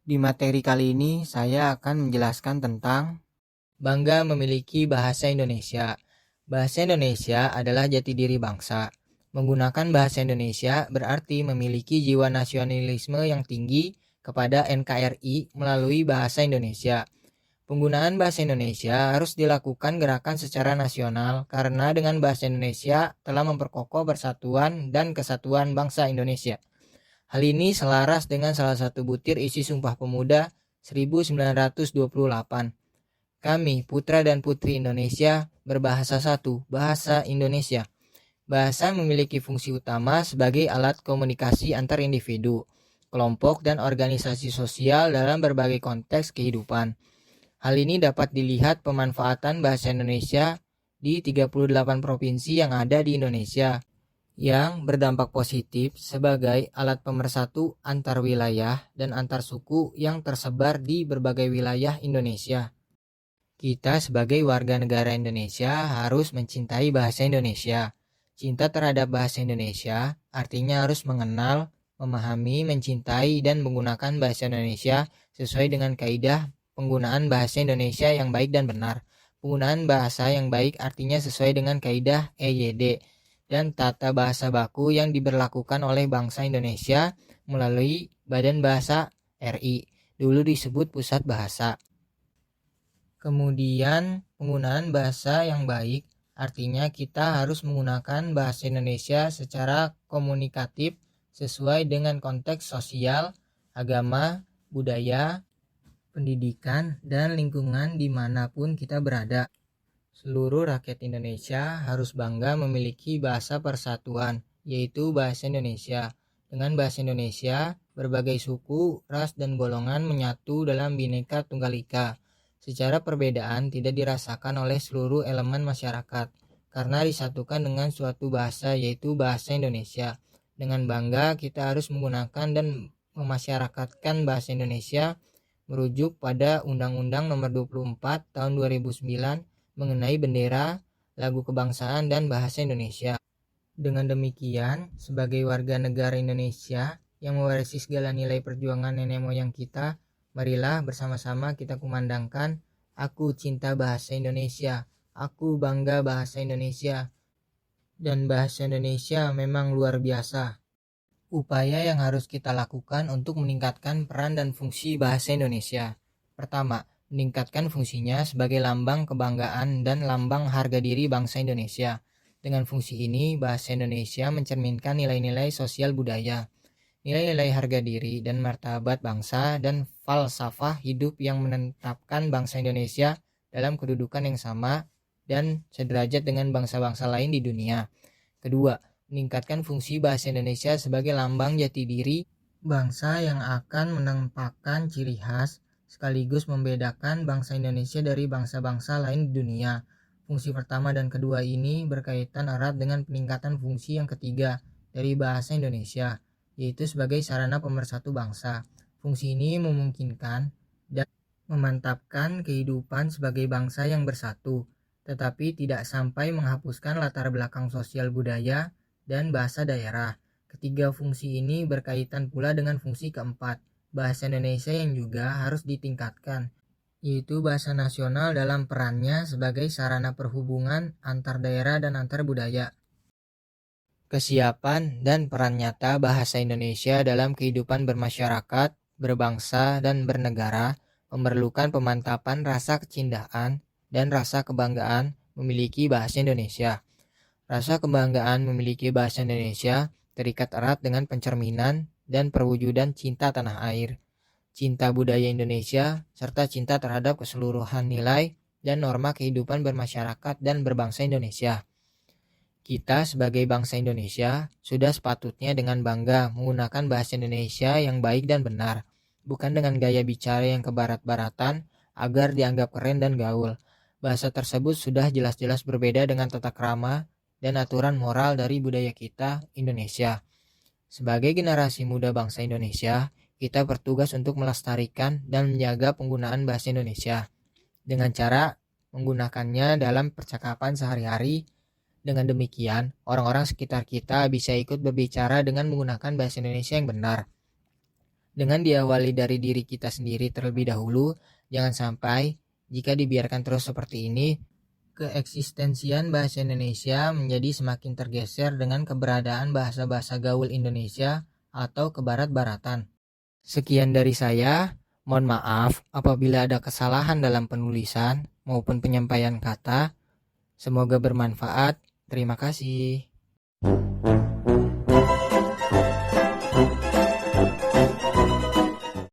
Di materi kali ini saya akan menjelaskan tentang bangga memiliki bahasa Indonesia. Bahasa Indonesia adalah jati diri bangsa. Menggunakan bahasa Indonesia berarti memiliki jiwa nasionalisme yang tinggi kepada NKRI melalui bahasa Indonesia. Penggunaan bahasa Indonesia harus dilakukan gerakan secara nasional karena dengan bahasa Indonesia telah memperkokoh persatuan dan kesatuan bangsa Indonesia. Hal ini selaras dengan salah satu butir isi Sumpah Pemuda 1928. Kami, putra dan putri Indonesia, berbahasa satu, bahasa Indonesia. Bahasa memiliki fungsi utama sebagai alat komunikasi antar individu, kelompok, dan organisasi sosial dalam berbagai konteks kehidupan. Hal ini dapat dilihat pemanfaatan bahasa Indonesia di 38 provinsi yang ada di Indonesia, yang berdampak positif sebagai alat pemersatu antar wilayah dan antar suku yang tersebar di berbagai wilayah Indonesia. Kita sebagai warga negara Indonesia harus mencintai bahasa Indonesia. Cinta terhadap bahasa Indonesia artinya harus mengenal, memahami, mencintai, dan menggunakan bahasa Indonesia sesuai dengan kaidah penggunaan bahasa Indonesia yang baik dan benar. Penggunaan bahasa yang baik artinya sesuai dengan kaidah EYD dan tata bahasa baku yang diberlakukan oleh bangsa Indonesia melalui Badan Bahasa RI, dulu disebut Pusat Bahasa. Kemudian, penggunaan bahasa yang baik artinya kita harus menggunakan bahasa Indonesia secara komunikatif sesuai dengan konteks sosial, agama, budaya, pendidikan, dan lingkungan dimanapun kita berada. Seluruh rakyat Indonesia harus bangga memiliki bahasa persatuan, yaitu bahasa Indonesia. Dengan bahasa Indonesia, berbagai suku, ras, dan golongan menyatu dalam Bhinneka Tunggal Ika. Secara perbedaan tidak dirasakan oleh seluruh elemen masyarakat, karena disatukan dengan suatu bahasa, yaitu bahasa Indonesia. Dengan bangga, kita harus menggunakan dan memasyarakatkan bahasa Indonesia merujuk pada Undang-Undang Nomor 24 Tahun 2009 mengenai bendera, lagu kebangsaan, dan bahasa Indonesia. Dengan demikian, sebagai warga negara Indonesia yang mewarisi segala nilai perjuangan nenek moyang kita, marilah bersama-sama kita kumandangkan, aku cinta bahasa Indonesia, aku bangga bahasa Indonesia, dan bahasa Indonesia memang luar biasa. Upaya yang harus kita lakukan untuk meningkatkan peran dan fungsi bahasa Indonesia. Pertama, meningkatkan fungsinya sebagai lambang kebanggaan dan lambang harga diri bangsa Indonesia. Dengan fungsi ini, bahasa Indonesia mencerminkan nilai-nilai sosial budaya, nilai-nilai harga diri dan martabat bangsa, dan falsafah hidup yang menetapkan bangsa Indonesia dalam kedudukan yang sama dan sederajat dengan bangsa-bangsa lain di dunia. Kedua, meningkatkan fungsi bahasa Indonesia sebagai lambang jati diri bangsa yang akan menampakkan ciri khas sekaligus membedakan bangsa Indonesia dari bangsa-bangsa lain di dunia. Fungsi pertama dan kedua ini berkaitan erat dengan peningkatan fungsi yang ketiga dari bahasa Indonesia, yaitu sebagai sarana pemersatu bangsa. Fungsi ini memungkinkan dan memantapkan kehidupan sebagai bangsa yang bersatu, tetapi tidak sampai menghapuskan latar belakang sosial budaya dan bahasa daerah. Ketiga fungsi ini berkaitan pula dengan fungsi keempat, bahasa Indonesia yang juga harus ditingkatkan, yaitu bahasa nasional dalam perannya sebagai sarana perhubungan antar daerah dan antar budaya. Kesiapan dan peran nyata bahasa Indonesia dalam kehidupan bermasyarakat, berbangsa, dan bernegara memerlukan pemantapan rasa kecintaan dan rasa kebanggaan memiliki bahasa Indonesia. Rasa kebanggaan memiliki bahasa Indonesia terikat erat dengan pencerminan dan perwujudan cinta tanah air, cinta budaya Indonesia, serta cinta terhadap keseluruhan nilai dan norma kehidupan bermasyarakat dan berbangsa Indonesia. Kita sebagai bangsa Indonesia sudah sepatutnya dengan bangga menggunakan bahasa Indonesia yang baik dan benar, bukan dengan gaya bicara yang kebarat-baratan agar dianggap keren dan gaul. Bahasa tersebut sudah jelas-jelas berbeda dengan tata krama dan aturan moral dari budaya kita, Indonesia. Sebagai generasi muda bangsa Indonesia, kita bertugas untuk melestarikan dan menjaga penggunaan bahasa Indonesia dengan cara menggunakannya dalam percakapan sehari-hari. Dengan demikian, orang-orang sekitar kita bisa ikut berbicara dengan menggunakan bahasa Indonesia yang benar. Dengan diawali dari diri kita sendiri terlebih dahulu, jangan sampai jika dibiarkan terus seperti ini, keeksistensian bahasa Indonesia menjadi semakin tergeser dengan keberadaan bahasa-bahasa gaul Indonesia atau kebarat-baratan. Sekian dari saya. Mohon maaf apabila ada kesalahan dalam penulisan maupun penyampaian kata. Semoga bermanfaat. Terima kasih.